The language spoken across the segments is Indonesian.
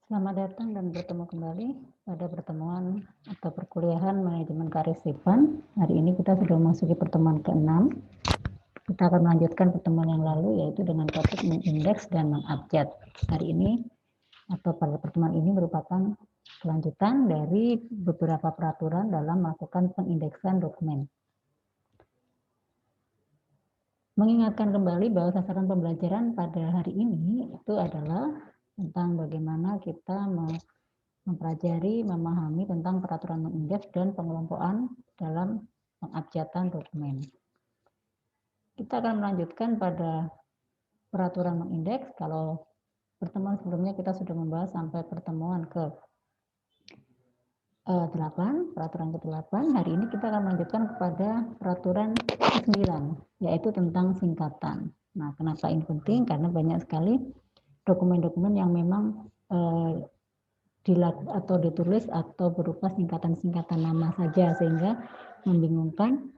Selamat datang dan bertemu kembali pada pertemuan atau perkuliahan manajemen kearifan. Hari ini kita sudah memasuki pertemuan ke-6. Kita akan melanjutkan pertemuan yang lalu yaitu dengan topik mengindeks dan mengabjad. Hari ini atau pada pertemuan ini merupakan kelanjutan dari beberapa peraturan dalam melakukan pengindeksan dokumen. Mengingatkan kembali bahwa sasaran pembelajaran pada hari ini itu adalah tentang bagaimana kita mempelajari, memahami tentang peraturan mengindeks dan pengelompokan dalam pengabjatan dokumen. Kita akan melanjutkan pada peraturan mengindeks. Kalau pertemuan sebelumnya kita sudah membahas sampai pertemuan ke 8, peraturan ke-8. Hari ini kita akan melanjutkan kepada peraturan ke-9, yaitu tentang singkatan. Nah, kenapa ini penting? Karena banyak sekali dokumen-dokumen yang memang atau ditulis atau berupa singkatan-singkatan nama saja sehingga membingungkan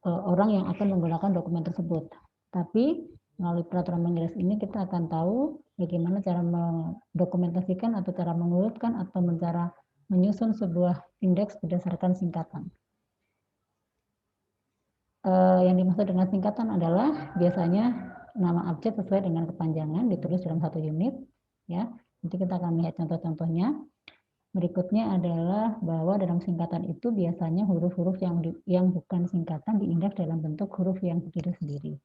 orang yang akan menggunakan dokumen tersebut. Tapi melalui peraturan mengindeks ini kita akan tahu bagaimana cara mendokumentasikan atau cara mengurutkan atau cara menyusun sebuah indeks berdasarkan singkatan. Yang dimaksud dengan singkatan adalah biasanya nama abjad sesuai dengan kepanjangan ditulis dalam satu unit. Ya, nanti kita akan melihat contoh-contohnya. Berikutnya adalah bahwa dalam singkatan itu biasanya huruf-huruf yang bukan singkatan diindeks dalam bentuk huruf yang berdiri sendiri.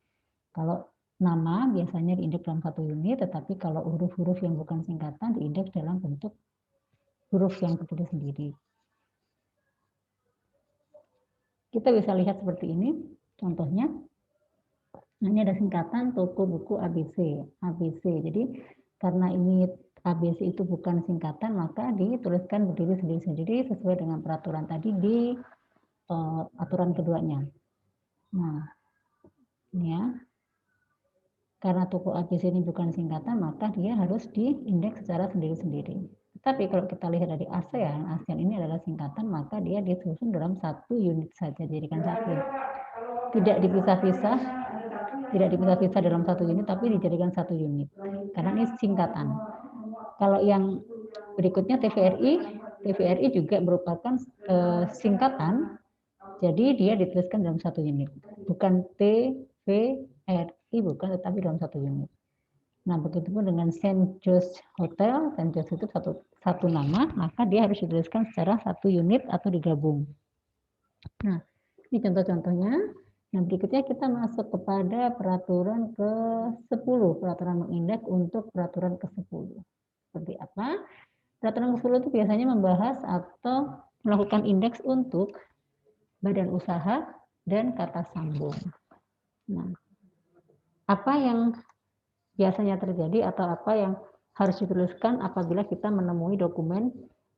Kalau nama biasanya diindeks dalam satu unit, tetapi kalau huruf-huruf yang bukan singkatan diindeks dalam bentuk huruf yang berdiri sendiri. Kita bisa lihat seperti ini, contohnya. Ini ada singkatan toko buku ABC. ABC. Jadi karena ini ABC itu bukan singkatan, maka dituliskan berdiri sendiri-sendiri sesuai dengan peraturan tadi di aturan keduanya. Nah, ini ya. Karena toko ABC ini bukan singkatan, maka dia harus diindeks secara sendiri-sendiri. Tapi kalau kita lihat dari ASEAN, ASEAN ini adalah singkatan, maka dia disusun dalam satu unit saja, jadikan satu. Tidak dipisah-pisah dalam satu unit, tapi dijadikan satu unit. Karena ini singkatan. Kalau yang berikutnya TVRI juga merupakan singkatan, jadi dia dituliskan dalam satu unit. Bukan TVRI, bukan, tetapi dalam satu unit. Nah, begitupun dengan St. Joe's Hotel. St. Joe's itu satu nama, maka dia harus dituliskan secara satu unit atau digabung. Nah, ini contoh-contohnya. Nah, berikutnya kita masuk kepada peraturan ke-10, peraturan mengindeks untuk peraturan ke-10. Seperti apa? Peraturan ke-10 itu biasanya membahas atau melakukan indeks untuk badan usaha dan kata sambung. Nah, apa yang biasanya terjadi atau apa yang harus dituliskan apabila kita menemui dokumen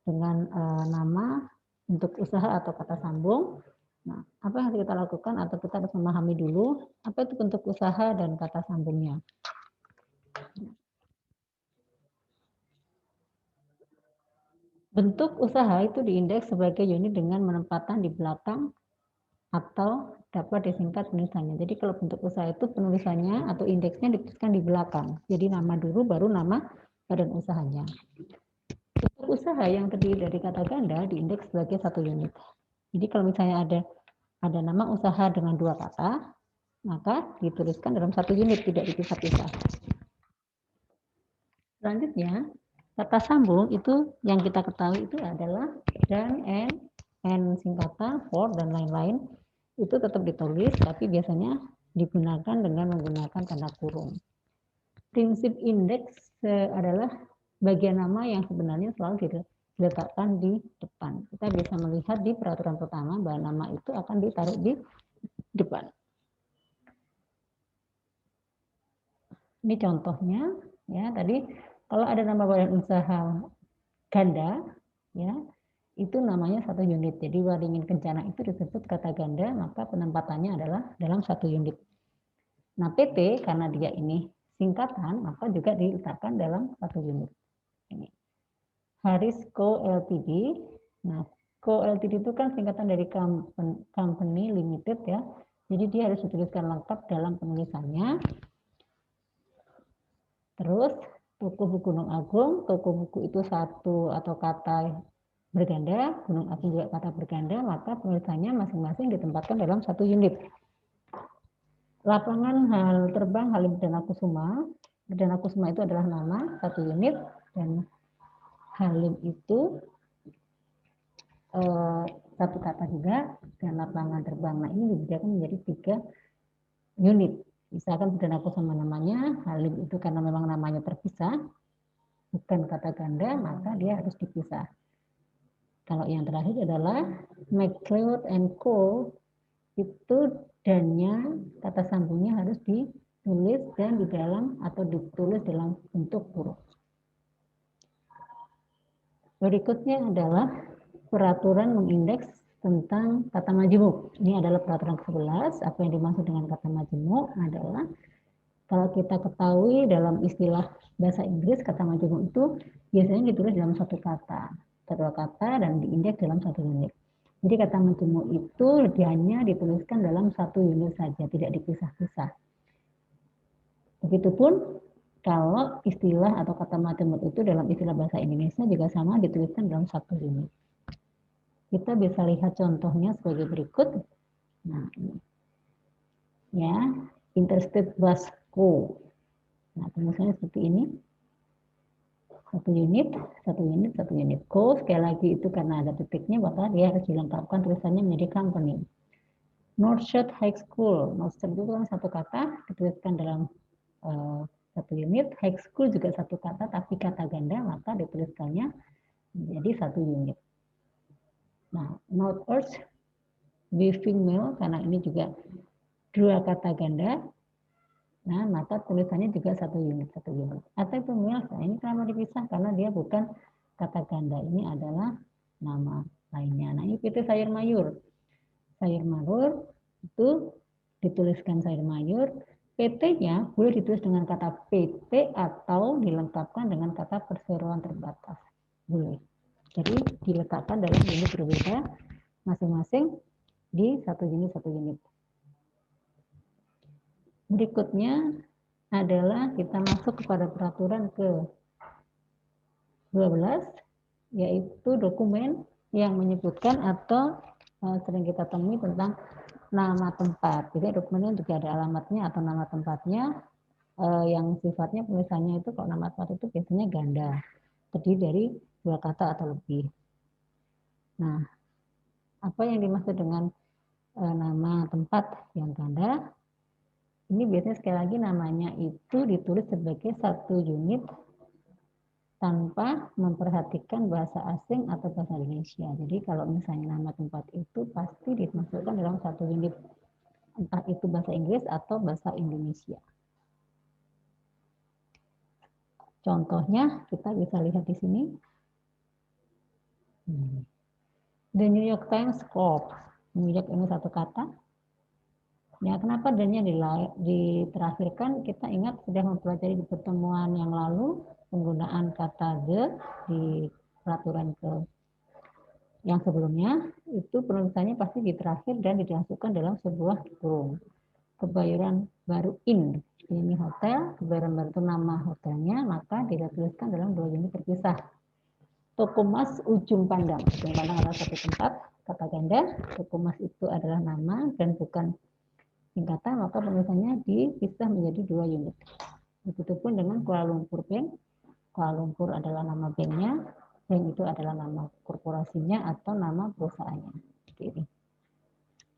dengan nama untuk usaha atau kata sambung? Nah, apa yang harus kita lakukan atau kita harus memahami dulu apa itu bentuk usaha dan kata sambungnya. Bentuk usaha itu diindeks sebagai unit dengan penempatan di belakang atau dapat disingkat penulisannya. Jadi kalau bentuk usaha itu penulisannya atau indeksnya dituliskan di belakang. Jadi nama dulu baru nama badan usahanya. Bentuk usaha yang terdiri dari kata ganda diindeks sebagai satu unit. Jadi kalau misalnya ada nama usaha dengan dua kata, maka dituliskan dalam satu unit, tidak dipisah-pisah. Selanjutnya, kata sambung itu yang kita ketahui itu adalah dan, and singkatan, for, dan lain-lain. Itu tetap ditulis, tapi biasanya digunakan dengan menggunakan tanda kurung. Prinsip indeks adalah bagian nama yang sebenarnya selalu diletakkan di depan. Kita bisa melihat di peraturan pertama bahwa nama itu akan ditaruh di depan. Ini contohnya, ya tadi kalau ada nama badan usaha ganda, ya itu namanya satu unit. Jadi Waringin Kencana itu disebut kata ganda, maka penempatannya adalah dalam satu unit. Nah, PT karena dia ini singkatan, maka juga diletakkan dalam satu unit. Ini. Haris Co. Ltd. Nah, Co. Ltd itu kan singkatan dari company limited ya. Jadi dia harus dituliskan lengkap dalam penulisannya. Terus Toko buku Gunung Agung, toko buku itu satu atau kata berganda, Gunung Agung juga kata berganda, maka penulisannya masing-masing ditempatkan dalam satu unit. Lapangan hal terbang Halim Perdana Kusuma. Perdana Kusuma itu adalah nama satu unit, dan Halim itu satu kata juga, dan lapangan terbang. Nah, ini dibedakan menjadi 3 unit. Misalkan Perdana Kusuma namanya, Halim itu karena memang namanya terpisah, bukan kata ganda, maka dia harus dipisah. Kalau yang terakhir adalah McLeod and Co. Itu dannya, kata sambungnya harus ditulis dan di dalam atau ditulis dalam bentuk huruf. Berikutnya adalah peraturan mengindeks tentang kata majemuk. Ini adalah peraturan ke-11. Apa yang dimaksud dengan kata majemuk adalah kalau kita ketahui dalam istilah bahasa Inggris, kata majemuk itu biasanya ditulis dalam satu kata, satu kata dan diindeks dalam satu unit. Jadi kata majemuk itu hanya dituliskan dalam satu unit saja, tidak dipisah-pisah. Begitupun kalau istilah atau kata majemuk itu dalam istilah bahasa Indonesia juga sama, dituliskan dalam satu unit. Kita bisa lihat contohnya sebagai berikut. Nah, ini. Ya, Interstate Bus Co. Nah, tulisannya seperti ini. Satu unit, satu unit, satu unit. Co, sekali lagi itu karena ada titiknya, maka dia harus dilengkapkan tulisannya menjadi company. Northshore High School. Northshore itu kan satu kata, dituliskan dalam satu unit. High School juga satu kata, tapi kata ganda, maka dituliskannya menjadi satu unit. Nah, North-Earth Weaving Mill, karena ini juga dua kata ganda, nah maka tulisannya juga satu unit. Atau itu mill, nah ini kenapa dipisah? Karena dia bukan kata ganda, ini adalah nama lainnya. Nah, ini PT Sayur Mayur. Sayur Mayur itu dituliskan sayur mayur, PT-nya boleh ditulis dengan kata PT atau dilengkapkan dengan kata perseroan terbatas. Boleh. Jadi diletakkan dalam unit berbeda masing-masing di satu unit. Berikutnya adalah kita masuk kepada peraturan ke-12, yaitu dokumen yang menyebutkan atau sering kita temui tentang nama tempat. Jadi dokumennya juga ada alamatnya atau nama tempatnya, yang sifatnya penulisannya itu kalau nama tempat itu biasanya ganda, terdiri dari 2 kata atau lebih. Nah, apa yang dimaksud dengan nama tempat yang ganda? Ini biasanya sekali lagi namanya itu ditulis sebagai satu unit tanpa memperhatikan bahasa asing atau bahasa Indonesia. Jadi kalau misalnya nama tempat itu pasti dimasukkan dalam satu unit, entah itu bahasa Inggris atau bahasa Indonesia. Contohnya kita bisa lihat di sini. The New York Times Corp. New York ini satu kata. Ya, kenapa dan-nya diterakhirkan? Kita ingat sudah mempelajari di pertemuan yang lalu penggunaan kata the di peraturan yang sebelumnya, itu penulisannya pasti diterakhir dan dimasukkan dalam sebuah kurung. Kebayoran Baru Inn, ini hotel, Kebayoran Baru itu nama hotelnya, maka dituliskan dalam 2 unit terpisah. Toko Mas Ujung Pandang. Ujung Pandang adalah satu tempat, kata ganda. Toko Mas itu adalah nama dan bukan singkatan, maka penulisannya dipisah menjadi 2 unit. Begitupun dengan Kuala Lumpur Bank. Kuala Lumpur adalah nama banknya, bank itu adalah nama korporasinya atau nama perusahaannya. Seperti ini.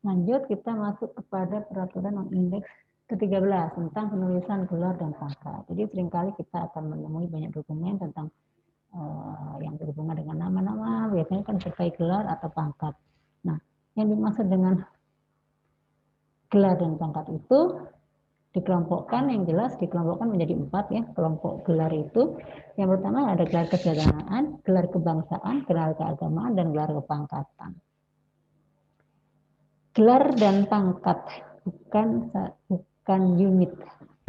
Lanjut kita masuk kepada peraturan mengindeks ke-13 tentang penulisan gelar dan pangkat. Jadi seringkali kita akan menemui banyak dokumen tentang yang berhubungan dengan nama-nama, biasanya kan sertai gelar atau pangkat. Nah, yang dimaksud dengan gelar dan pangkat itu dikelompokkan, yang jelas dikelompokkan menjadi 4 ya, kelompok gelar itu. Yang pertama ada gelar kesejahteraan, gelar kebangsaan, gelar keagamaan, dan gelar kepangkatan. Gelar dan pangkat bukan unit,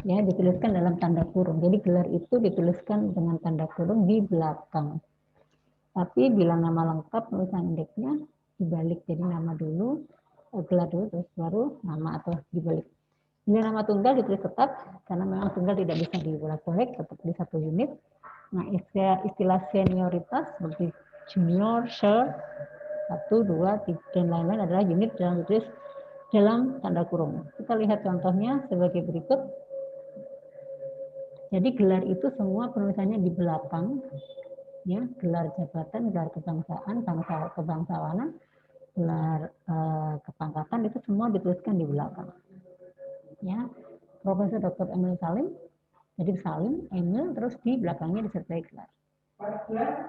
ya, dituliskan dalam tanda kurung. Jadi gelar itu dituliskan dengan tanda kurung di belakang. Tapi bila nama lengkap tulisan indeksnya dibalik, jadi nama dulu, gelar dulu, terus baru nama atau dibalik. Bila nama tunggal ditulis tetap karena memang tunggal tidak bisa dibolak-balik, tetap di satu unit. Nah, istilah senioritas seperti junior, sir, 1, 2, 3, dan lain-lain adalah unit yang ditulis dalam tanda kurung. Kita lihat contohnya sebagai berikut. Jadi gelar itu semua penulisannya di belakang, ya, gelar jabatan, gelar kebangsaan, kebangsawanan, gelar kepangkatan itu semua dituliskan di belakang. Ya, Profesor Dr. Emil Salim, jadi Salim, Emil, terus di belakangnya disertai gelar.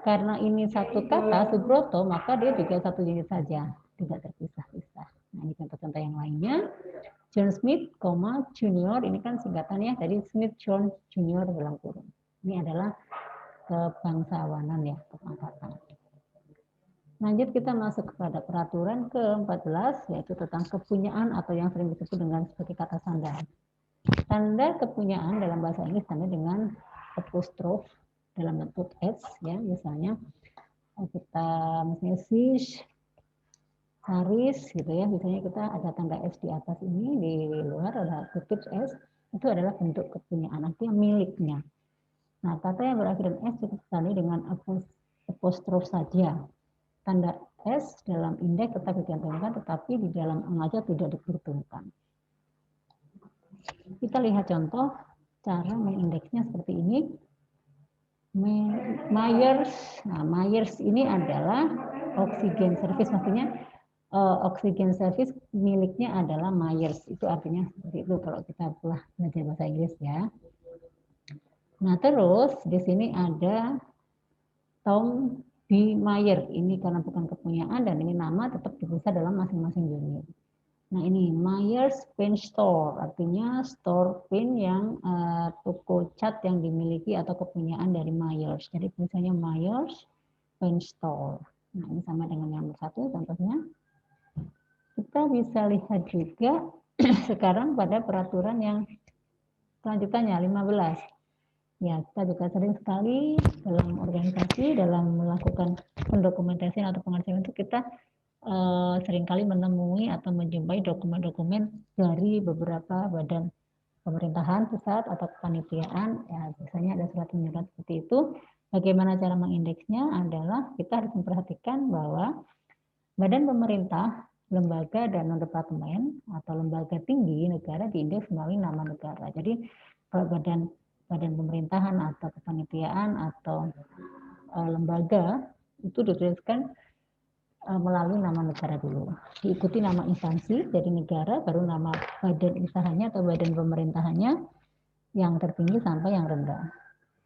Karena ini satu kata Subroto, maka dia juga satu unit saja, tidak terpisah-pisah. Nah, ini contoh-contoh yang lainnya. John Smith, Junior, ini kan singkatannya dari Smith John Junior dalam kurung. Ini adalah kebangsawanan ya, kepangkatan. Lanjut kita masuk kepada peraturan ke-14, yaitu tentang kepunyaan atau yang sering disebut dengan sebagai kata sandang. Tanda kepunyaan dalam bahasa Inggris tanda dengan apostrof dalam bentuk S, ya, misalnya kita misalnya fish, Haris gitu ya, misalnya kita ada tanda S di atas ini, di luar ada kutip S, itu adalah bentuk kepunyaan, artinya miliknya. Nah, kata yang berakhir dengan S cukup sekali dengan apostrof saja. Tanda S dalam indeks tetap dicantumkan, tetapi di dalam mengajar tidak diperhitungkan. Kita lihat contoh cara mengindeksnya seperti ini. Myers, nah Myers ini adalah oksigen service, maksudnya oksigen service miliknya adalah Myers, itu artinya seperti itu kalau kita telah belajar bahasa Inggris ya. Nah terus di sini ada Tom B. Mayer, ini karena bukan kepunyaan dan ini nama tetap dipisah dalam masing-masing unit. Nah ini Myers Pen Store, artinya store pen yang toko cat yang dimiliki atau kepunyaan dari Myers. Jadi misalnya Myers Pen Store. Nah ini sama dengan yang satu contohnya. Kita bisa lihat juga sekarang pada peraturan yang selanjutnya 15. Ya, kita juga sering sekali dalam organisasi, dalam melakukan pendokumentasian atau pengarsipan itu kita seringkali menemui atau menjumpai dokumen-dokumen dari beberapa badan pemerintahan pusat atau kepanitiaan. Ya, biasanya ada surat menyurat seperti itu. Bagaimana cara mengindeksnya adalah kita harus memperhatikan bahwa badan pemerintah, lembaga dan non-departemen atau lembaga tinggi negara diindeks melalui nama negara. Jadi kalau badan pemerintahan atau kepanitiaan atau lembaga itu dituliskan melalui nama negara dulu. Diikuti nama instansi dari negara, baru nama badan usahanya atau badan pemerintahannya yang tertinggi sampai yang rendah.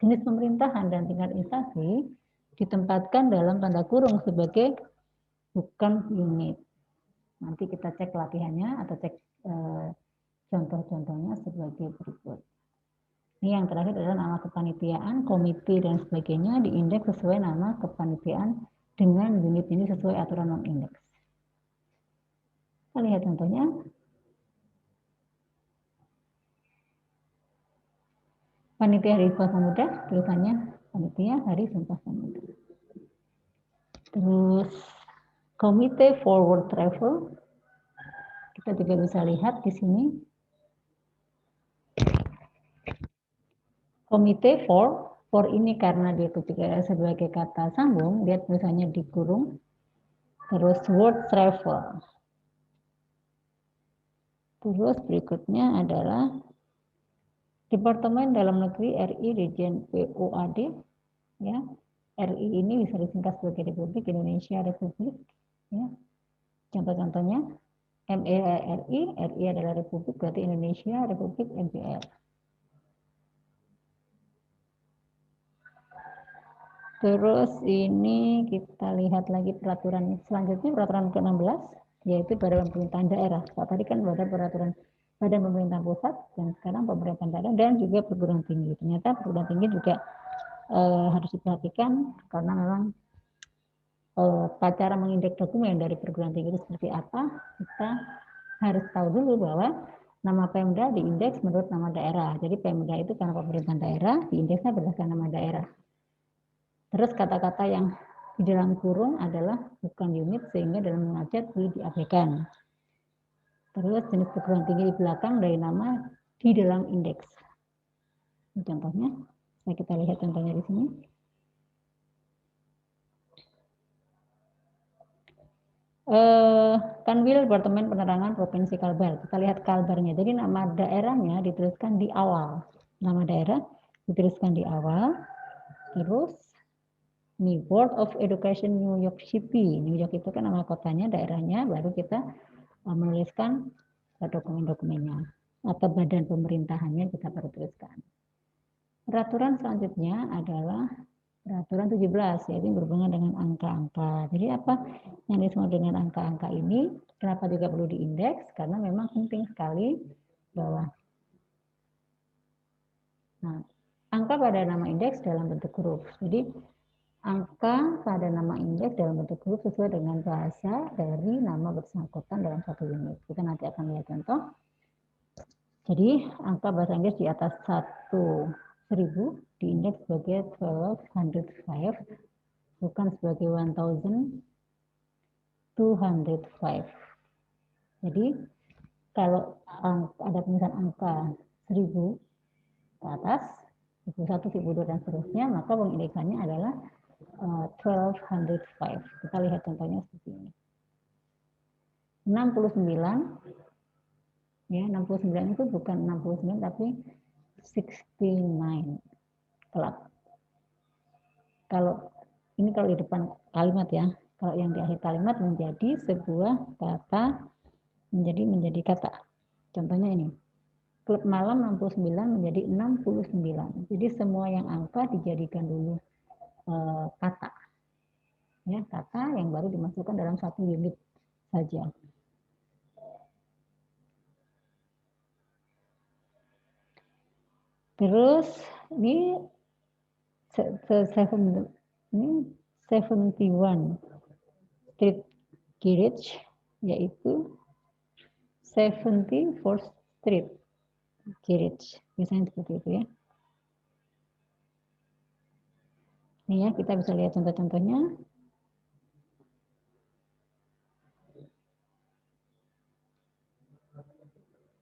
Jenis pemerintahan dan tingkat instansi ditempatkan dalam tanda kurung sebagai bukan unit. Nanti kita cek latihannya atau cek contoh-contohnya sebagai berikut. Ini yang terakhir adalah nama kepanitiaan, komite dan sebagainya diindeks sesuai nama kepanitiaan dengan unit ini sesuai aturan non-indeks. Kita lihat contohnya. Panitia Hari Sumpah Pemuda, tulisannya Panitia Hari Sumpah Pemuda. Terus Komite Forward Travel, kita juga bisa lihat di sini. Komite for ini karena dia juga sebagai kata sambung, dia tulisannya dikurung. Terus World Travel. Terus berikutnya adalah Departemen Dalam Negeri RI Dirjen POAD, ya. RI ini bisa disingkat sebagai Republik Indonesia Republik, ya. Contoh-contohnya MERI, RI adalah Republik, berarti Indonesia Republik MPR. Terus ini kita lihat lagi peraturan selanjutnya, peraturan ke-16, yaitu Badan Pemerintahan Daerah. Kalau tadi kan ada peraturan Badan Pemerintahan Pusat, dan sekarang pemerintahan daerah dan juga perguruan tinggi. Ternyata perguruan tinggi juga harus diperhatikan karena memang cara mengindeks dokumen dari perguruan tinggi itu seperti apa. Kita harus tahu dulu bahwa nama Pemda diindeks menurut nama daerah. Jadi Pemda itu karena pemerintahan daerah, diindeksnya berdasarkan nama daerah. Terus kata-kata yang di dalam kurung adalah bukan unit sehingga dalam mengajar diabaikan. Terus jenis perguruan tinggi di belakang dari nama di dalam indeks. Ini contohnya, kita lihat contohnya di sini. Kanwil Departemen Penerangan Provinsi Kalbar. Kita lihat Kalbarnya. Jadi nama daerahnya dituliskan di awal. Nama daerah dituliskan di awal. Terus ini Board of Education New York City. New York itu kan nama kotanya, daerahnya. Baru kita menuliskan dokumen-dokumennya atau badan pemerintahannya kita baru tuliskan. Peraturan selanjutnya adalah peraturan 17, yaitu berhubungan dengan angka-angka. Jadi apa yang disebut dengan angka-angka ini? Kenapa juga perlu diindeks? Karena memang penting sekali bahwa angka pada nama indeks dalam bentuk huruf. Jadi angka pada nama indeks dalam bentuk huruf sesuai dengan bahasa dari nama bersangkutan dalam satu unit. Kita nanti akan lihat contoh. Jadi angka bahasa Inggris di atas 1000 diindeks sebagai 1205, bukan sebagai 1205. Jadi kalau ada tulisan angka 1000 ke atas, 1001, 1002 dan seterusnya, maka pengindeksannya adalah 1205. Kita lihat contohnya seperti ini. 69, ya 69 itu bukan 69 tapi 69. Kalau ini kalau di depan kalimat ya, kalau yang di akhir kalimat menjadi sebuah kata, menjadi kata. Contohnya ini, klub malam 69 menjadi 69. Jadi semua yang angka dijadikan dulu kata, ya kata yang baru dimasukkan dalam satu unit saja. Terus ini 71 Street Garage, yaitu 74th Street Garage, misalnya seperti itu ya. Ini ya, kita bisa lihat contoh-contohnya.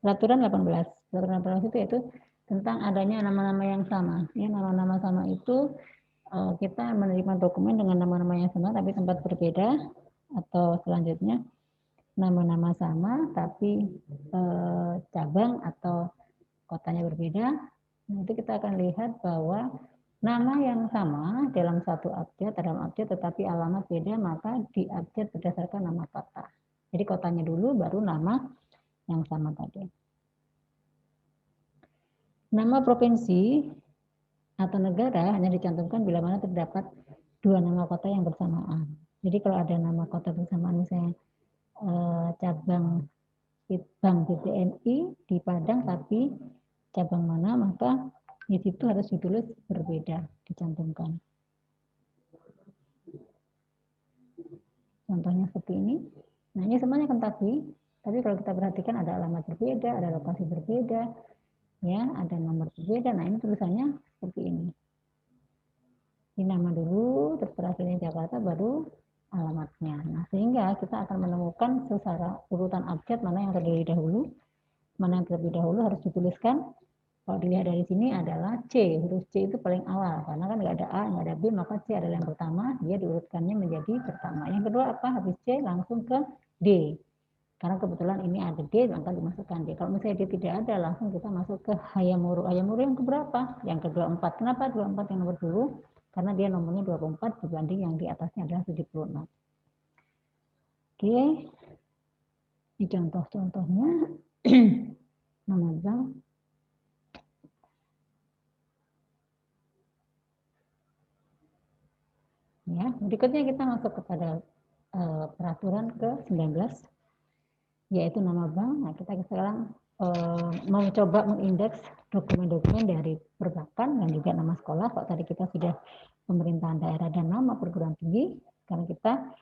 Peraturan 18. Peraturan 18 itu yaitu tentang adanya nama-nama yang sama. Ya, nama-nama sama itu kita menerima dokumen dengan nama-nama yang sama tapi tempat berbeda, atau selanjutnya nama-nama sama tapi cabang atau kotanya berbeda. Nah, itu kita akan lihat bahwa nama yang sama dalam satu abjad, dalam abjad tetapi alamat beda, maka diabjad berdasarkan nama kota. Jadi kotanya dulu baru nama yang sama tadi. Nama provinsi atau negara hanya dicantumkan bila mana terdapat dua nama kota yang bersamaan. Jadi kalau ada nama kota bersamaan, misalnya cabang Bank BBNI di Padang tapi cabang mana, maka di situ harus ditulis berbeda, dicantumkan. Contohnya seperti ini. Nah, ini semuanya Kentucky, tapi kalau kita perhatikan ada alamat berbeda, ada lokasi berbeda, ya, ada nomor berbeda. Nah, ini tulisannya seperti ini. Ini nama dulu, terus terakhirnya Jakarta, baru alamatnya. Nah, sehingga kita akan menemukan secara urutan abjad mana yang terdiri dahulu, mana yang terlebih dahulu harus dituliskan. Kalau dilihat dari sini adalah C, huruf C itu paling awal, karena kan nggak ada A, nggak ada B, maka C adalah yang pertama, dia diurutkannya menjadi pertama. Yang kedua apa? Habis C langsung ke D. Karena kebetulan ini ada D, maka dimasukkan D. Kalau misalnya D tidak ada, langsung kita masuk ke Hayamuru. Hayamuru yang keberapa? Yang ke-24. Kenapa 24 yang nomor dulu? Karena dia nomornya 24 dibanding yang di atasnya adalah 76. Oke, ini contoh-contohnya. Nama bank. Ya, berikutnya kita masuk kepada peraturan ke-19, yaitu nama bank. Nah, kita sekarang mau coba mengindeks dokumen-dokumen dari perbankan dan juga nama sekolah. Kalau tadi kita sudah pemerintahan daerah dan nama perguruan tinggi, karena kita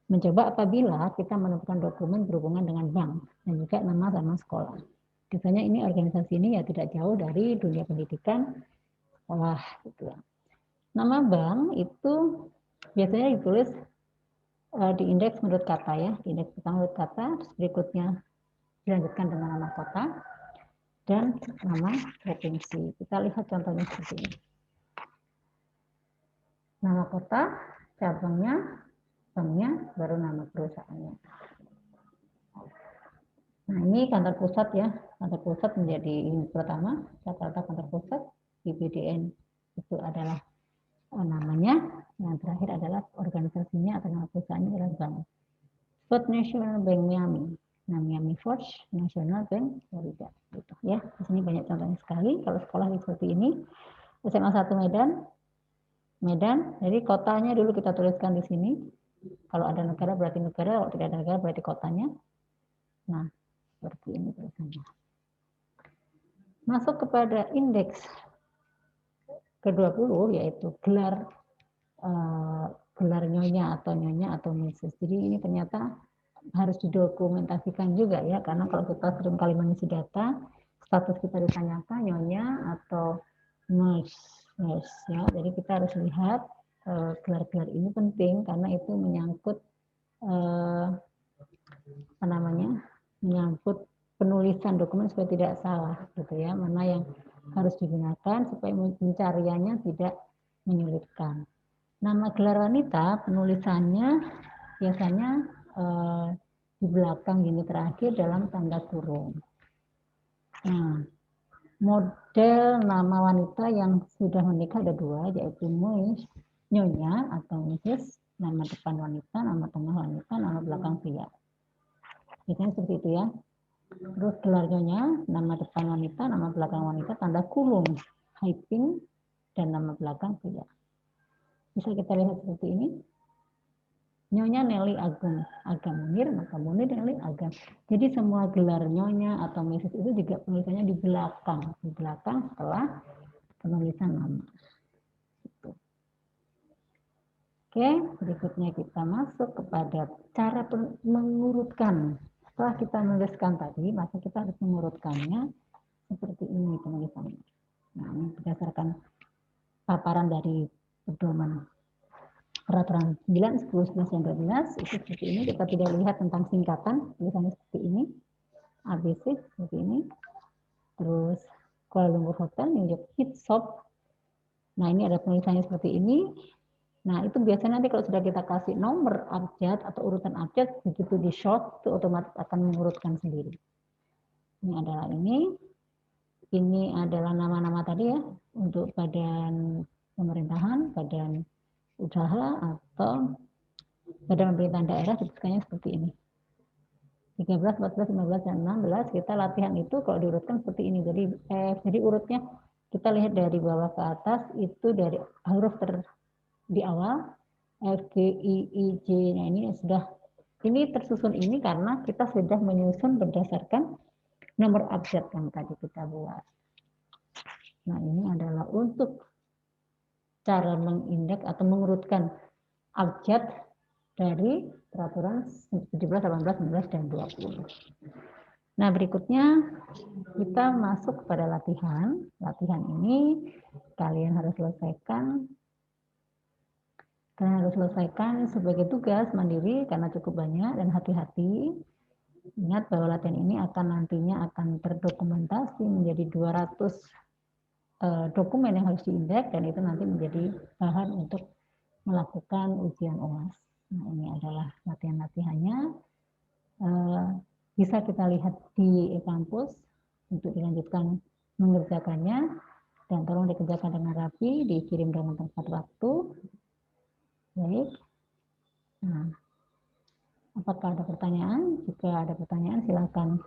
mencoba apabila kita menemukan dokumen berhubungan dengan bank dan juga nama sama sekolah. Biasanya ini organisasi ini ya tidak jauh dari dunia pendidikan sekolah gitu. Nama bank itu biasanya ditulis diindeks menurut kata ya, diindeks pertama menurut kata, terus berikutnya dilanjutkan dengan nama kota dan nama provinsi. Kita lihat contohnya seperti ini. Nama kota, cabangnya, banknya, baru nama perusahaannya. Nah, ini kantor pusat ya. Kantor pusat menjadi unit pertama, Jakarta Kantor Pusat, BPDN itu adalah namanya, yang terakhir adalah organisasinya atau nama perusahaannya adalah bank. First National Bank Miami, nah Miami First National Bank Florida, gitu ya. Di sini banyak contohnya sekali. Kalau sekolah seperti ini, SMA 1 Medan, jadi kotanya dulu kita tuliskan di sini. Kalau ada negara berarti negara, kalau tidak ada negara berarti kotanya. Nah, seperti ini tulisannya. Masuk kepada indeks ke-20 yaitu gelar nyonya atau Mrs. Jadi ini ternyata harus didokumentasikan juga ya, karena kalau kita sering kali mengisi data, status kita ditanyakan nyonya atau Mrs. ya. Jadi kita harus lihat gelar-gelar ini penting karena itu menyangkut menyangkut penulisan dokumen supaya tidak salah gitu ya, mana yang harus digunakan supaya pencariannya tidak menyulitkan. Nama gelar wanita penulisannya biasanya di belakang gini terakhir dalam tanda kurung. Nah, model nama wanita yang sudah menikah ada dua, yaitu nyonya atau Mrs, nama depan wanita, nama tengah wanita, nama belakang pria. Biasanya seperti itu ya. Terus gelar nyonya, nama depan wanita, nama belakang wanita, tanda kurung, hyphen, dan nama belakang pria. Bisa kita lihat seperti ini. Nyonya Nelly Agam Munir, maka Munir Nelly Agam. Jadi semua gelar nyonya atau Mrs itu juga penulisannya di belakang setelah penulisan nama. Oke, berikutnya kita masuk kepada cara mengurutkan. Setelah kita menuliskan tadi, maka kita harus mengurutkannya seperti ini penulisannya. Nah, ini berdasarkan paparan dari pedoman peraturan 9, 10, 11, dan 12 itu seperti ini. Kita tidak lihat tentang singkatan, tulisannya seperti ini, ABC seperti ini. Terus Kuala Lumpur Hotel, New York Heat Shop. Nah, ini ada penulisannya seperti ini. Nah, itu biasanya nanti kalau sudah kita kasih nomor abjad atau urutan abjad, begitu di short, itu otomatis akan mengurutkan sendiri. Ini adalah nama-nama tadi ya, untuk badan pemerintahan, badan usaha, atau badan pemerintahan daerah, disebutkannya seperti ini. 13, 14, 15, dan 16, kita latihan itu kalau diurutkan seperti ini. Jadi urutnya kita lihat dari bawah ke atas, itu dari huruf di awal F, G, I, J. Nah, ini tersusun ini karena kita sudah menyusun berdasarkan nomor abjad yang tadi kita buat. Nah, ini adalah untuk cara mengindeks atau mengurutkan abjad dari peraturan 17, 18, 19, dan 20. Nah, berikutnya kita masuk kepada latihan. Latihan ini kalian harus selesaikan sebagai tugas mandiri karena cukup banyak, dan hati-hati. Ingat bahwa latihan ini nantinya akan terdokumentasi menjadi 200 dokumen yang harus diindeks, dan itu nanti menjadi bahan untuk melakukan ujian UAS. Nah, ini adalah latihan-latihannya. Bisa kita lihat di e-kampus untuk dilanjutkan mengerjakannya, dan tolong dikerjakan dengan rapi, dikirim dengan tepat waktu. Baik. Nah, apakah ada pertanyaan? Jika ada pertanyaan, silakan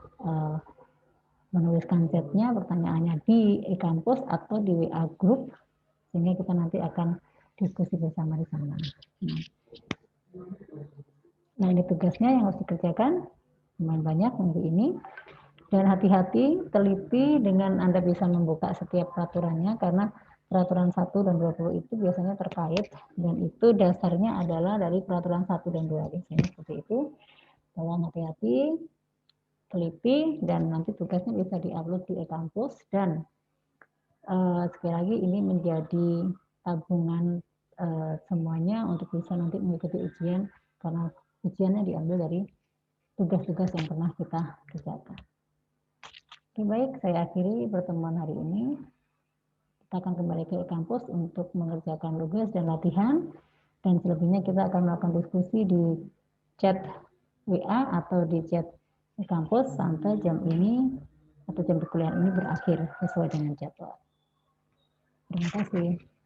menuliskan chatnya, pertanyaannya di e-kampus atau di WA group, sehingga kita nanti akan diskusi bersama di sana. Nah, ini tugasnya yang harus dikerjakan, lumayan banyak minggu ini. Dan hati-hati, teliti dengan Anda bisa membuka setiap peraturannya, karena peraturan 1 dan 20 itu biasanya terkait, dan itu dasarnya adalah dari peraturan 1 dan 2. Biasanya seperti itu. Tolong hati-hati, teliti, dan nanti tugasnya bisa diupload di e-kampus. Dan sekali lagi ini menjadi tabungan semuanya untuk bisa nanti mengikuti ujian, karena ujiannya diambil dari tugas-tugas yang pernah kita kerjakan. Oke, baik, saya akhiri pertemuan hari ini. Kita akan kembali ke kampus untuk mengerjakan tugas dan latihan. Dan selebihnya kita akan melakukan diskusi di chat WA atau di chat kampus sampai jam ini atau jam perkuliahan ini berakhir sesuai dengan jadwal. Terima kasih.